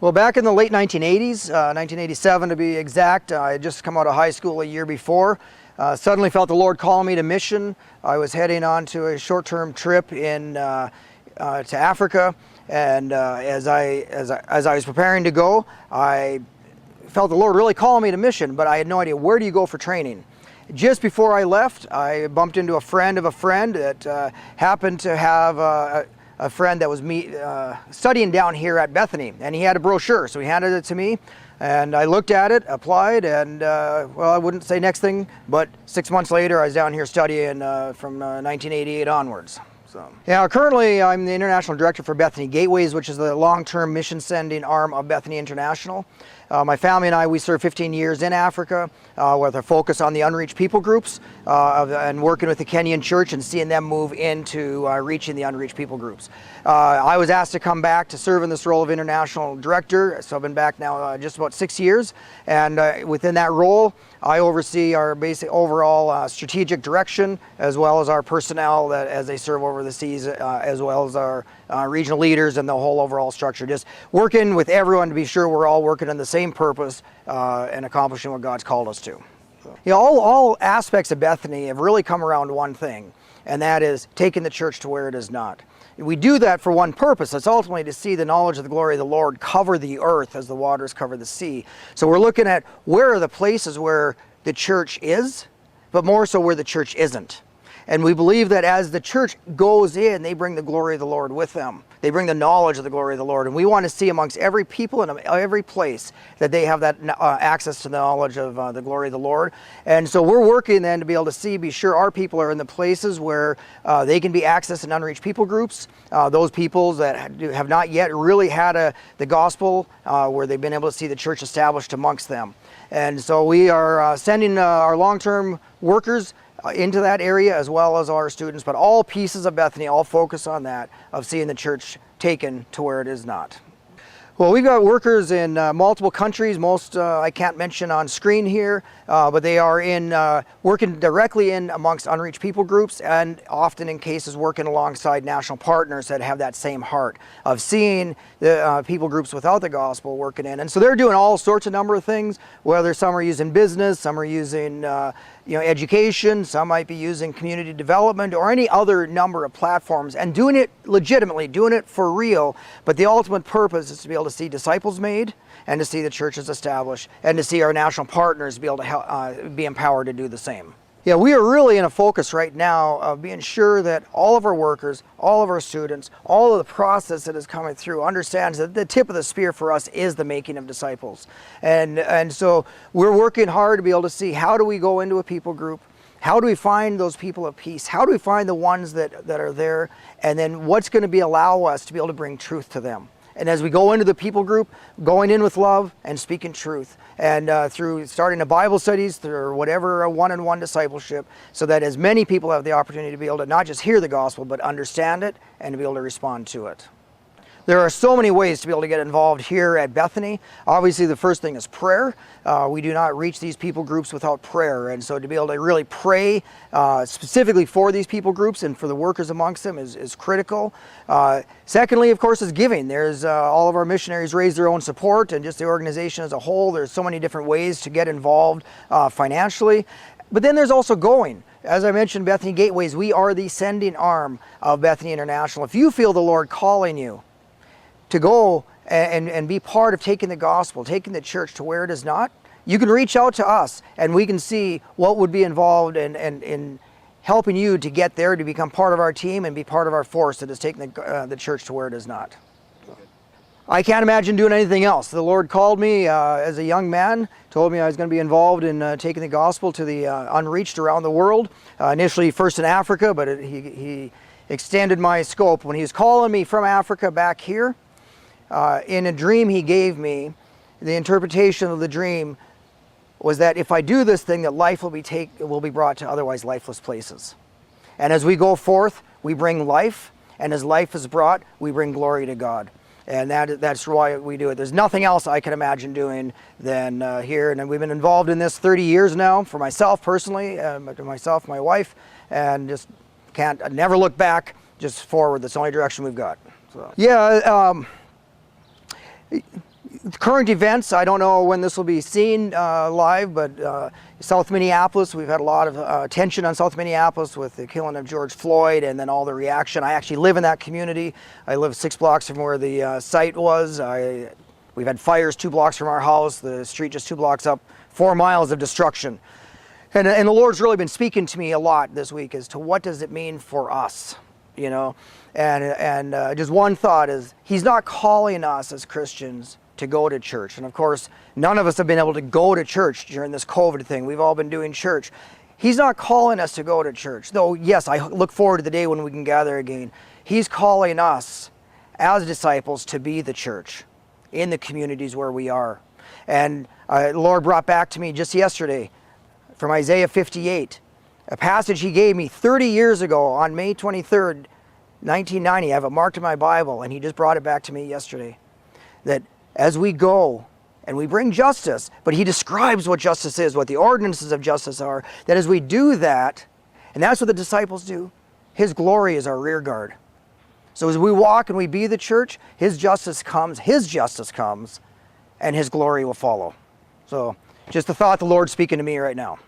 Well, back in the late 1980s, 1987 to be exact, I had just come out of high school a year before. Suddenly felt the Lord calling me to mission. I was heading on to a short-term trip to Africa, and as I was preparing to go, I felt the Lord really calling me to mission, but I had no idea where do you go for training. Just before I left, I bumped into a friend of a friend that happened to have a friend that was studying down here at Bethany, and he had a brochure, so he handed it to me, and I looked at it, applied, and well, I wouldn't say next thing, but 6 months later I was down here studying from 1988 onwards. So, yeah, currently I'm the International Director for Bethany Gateways, which is the long-term mission sending arm of Bethany International. My family and I, we served 15 years in Africa with a focus on the unreached people groups and working with the Kenyan church and seeing them move into reaching the unreached people groups. I was asked to come back to serve in this role of International Director, so I've been back now just about 6 years, and within that role I oversee our basic overall strategic direction, as well as our personnel that as they serve over the seas, as well as our regional leaders and the whole overall structure. Just working with everyone to be sure we're all working on the same purpose and accomplishing what God's called us to. So, you know, all aspects of Bethany have really come around to one thing, and that is taking the church to where it is not. We do that for one purpose. It's ultimately to see the knowledge of the glory of the Lord cover the earth as the waters cover the sea. So we're looking at where are the places where the church is, but more so where the church isn't. And we believe that as the church goes in, they bring the glory of the Lord with them. They bring the knowledge of the glory of the Lord. And we want to see amongst every people and every place that they have that access to the knowledge of the glory of the Lord. And so we're working then to be able to be sure our people are in the places where they can be accessed in unreached people groups, those peoples that have not yet really had the gospel where they've been able to see the church established amongst them. And so we are sending our long-term workers into that area, as well as our students, but all pieces of Bethany all focus on that, of seeing the church taken to where it is not. Well, we've got workers in multiple countries. Most I can't mention on screen here, but they are working directly in amongst unreached people groups, and often in cases working alongside national partners that have that same heart of seeing the people groups without the gospel working in. And so they're doing all sorts of number of things, whether some are using business, some are using education, some might be using community development or any other number of platforms, and doing it legitimately, doing it for real. But the ultimate purpose is to be able to see disciples made, and to see the churches established, and to see our national partners be able to be empowered to do the same. Yeah, we are really in a focus right now of being sure that all of our workers, all of our students, all of the process that is coming through understands that the tip of the spear for us is the making of disciples. And so we're working hard to be able to see how do we go into a people group, how do we find those people of peace, how do we find the ones that are there, and then what's going to allow us to be able to bring truth to them. And as we go into the people group, going in with love and speaking truth, and through starting a Bible studies, through whatever a one-on-one discipleship, so that as many people have the opportunity to be able to not just hear the gospel, but understand it and to be able to respond to it. There are so many ways to be able to get involved here at Bethany. Obviously, the first thing is prayer. We do not reach these people groups without prayer, and so to be able to really pray specifically for these people groups and for the workers amongst them is critical. Secondly, of course, is giving. There's all of our missionaries raise their own support, and just the organization as a whole. There's so many different ways to get involved financially. But then there's also going. As I mentioned, Bethany Gateways, we are the sending arm of Bethany International. If you feel the Lord calling you to go and be part of taking the gospel, taking the church to where it is not, you can reach out to us and we can see what would be involved in helping you to get there, to become part of our team and be part of our force that is taking the church to where it is not. I can't imagine doing anything else. The Lord called me as a young man, told me I was going to be involved in taking the gospel to the unreached around the world, initially first in Africa, but he extended my scope. When he was calling me from Africa back here, in a dream he gave me, the interpretation of the dream was that if I do this thing, that life will be brought to otherwise lifeless places. And as we go forth, we bring life, and as life is brought, we bring glory to God. And that's why we do it. There's nothing else I can imagine doing than here. And we've been involved in this 30 years now, for myself personally, myself, my wife, and just never look back, just forward. That's the only direction we've got. So, yeah. Current events, I don't know when this will be seen live, but South Minneapolis, we've had a lot of attention on South Minneapolis with the killing of George Floyd and then all the reaction. I actually live in that community. I live 6 blocks from where the site was. We've had fires 2 blocks from our house, the street just 2 blocks up, 4 miles of destruction. And the Lord's really been speaking to me a lot this week as to what does it mean for us, you know? And just one thought is, He's not calling us as Christians to go to church. And of course, none of us have been able to go to church during this COVID thing. We've all been doing church. He's not calling us to go to church. Though, yes, I look forward to the day when we can gather again. He's calling us as disciples to be the church in the communities where we are. And the Lord brought back to me just yesterday from Isaiah 58, a passage He gave me 30 years ago on May 23rd, 1990. I have it marked in my Bible, and He just brought it back to me yesterday. That as we go and we bring justice, but He describes what justice is, what the ordinances of justice are, that as we do that, and that's what the disciples do, His glory is our rear guard. So as we walk and we be the church, His justice comes, and His glory will follow. So just the thought the Lord's speaking to me right now.